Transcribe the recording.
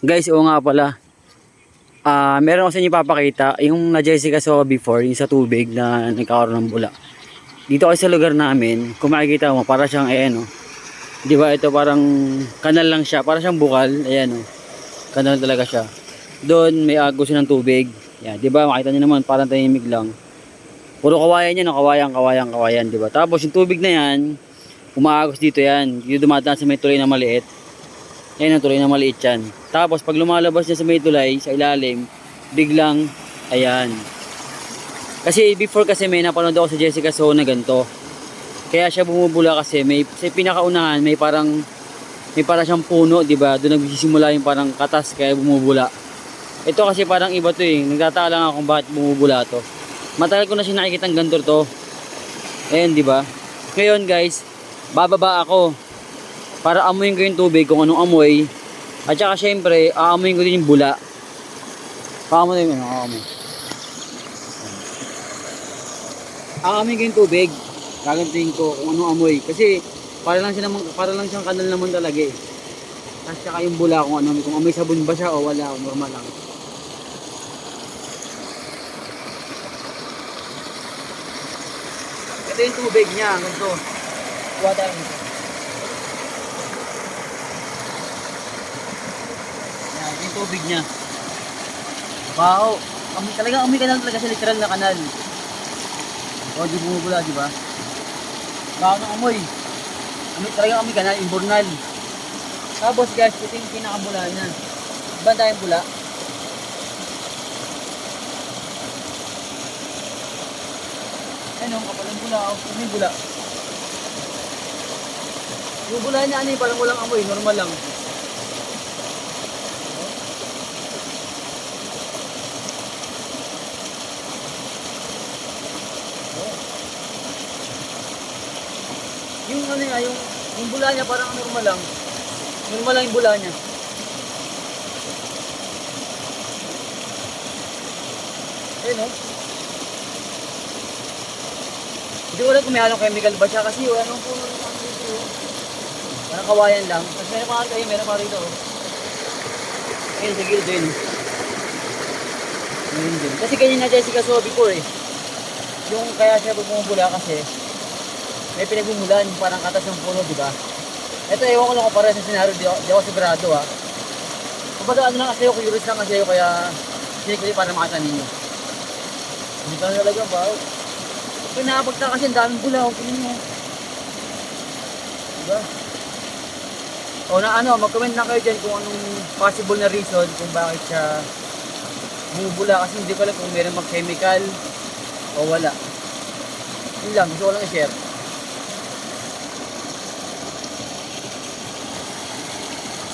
Guys, oo nga pala. Meron ko sa inyo papakita yung na Jessica saw before, yung sa tubig na nagkakaroon ng bula. Dito kasi sa lugar namin, kung makikita mo, para siyang ayan oh. 'Di ba ito parang kanal lang siya, para siyang bukal, ayan oh. Kanal talaga siya. Doon may agos ng tubig. Yan, 'di ba? Makita niyo naman parang tahimik lang. Puro kawayan 'yan, no? Kawayan, 'di ba? Tapos yung tubig na 'yan, umaagos dito 'yan. Dito dumadaan sa may tulay na maliit. Yan ang tulay na maliit yan. Tapos pag lumalabas niya sa may tulay, sa ilalim, biglang, ayan. Kasi before kasi may napanood ako sa Jessica Soho na ganito. Kaya siya bumubula kasi may sa pinakaunahan may para siyang puno, 'di ba? Doon nagsisimula yung parang katas kaya bumubula. Ito kasi parang iba 'to eh. Nagtataka lang ako kung bakit bumubula 'to. Matagal ko na siya nakikita ng ganito to. Ayan, 'di ba? Ngayon, guys, bababa ako para amuyin ko yung tubig kung anong amoy. At saka syempre, aamuyin ko din yung bula. Aamuyin ko yung aamuyin ko yung tubig. Gagantiin ko kung anong amoy. Kasi para lang siyang kanal naman talaga eh. At saka yung bula kung ano, kung amoy sabon ba siya o wala, normal lang. Ito yung tubig niya, ganito. Kuha tayo nito. Yung tubig niya. Wow, amoy kanal talaga siya, literal na kanal. O, di bumubula, di ba? Wow ng amoy. Talagang amoy kanal, imburnal. Tapos guys, ito yung pinakabula niya. Diba tayong bula? Ano, kapal ng bula. Ano yung bula? Yung bula niya, ano yung parang walang amoy, normal lang. Yung ano niya, yung bula niya parang normal lang. Normal lang yung bula niya. Ayun o. Hindi ko alam kung may halong chemical ba siya kasi wala nung puno ng ano dito. Parang kawayan lang. Tapos meron pa rito. Ayun sa gilid din. Ayun din. Kasi ganyan na Jessica Soho before eh. Yung kaya siya bumubula kasi may pinagbumulan, parang katas ng puno, di ba? Ito, ewan ko lang kung para sa senaryo, di ako sigurado ha. Kumbaga ano lang kasi ako, curious lang kasi ako, kaya sinikuli para makita ninyo. Hindi ka talaga ba? Kaya nakapagtaka kasi ang daming bula, tingin mo. Diba? O na ano, mag-comment na kayo dyan kung anong possible na reason kung bakit siya bumubula, kasi hindi ko alam kung meron mag-chemical o wala. Yun lang, gusto ko lang i-share.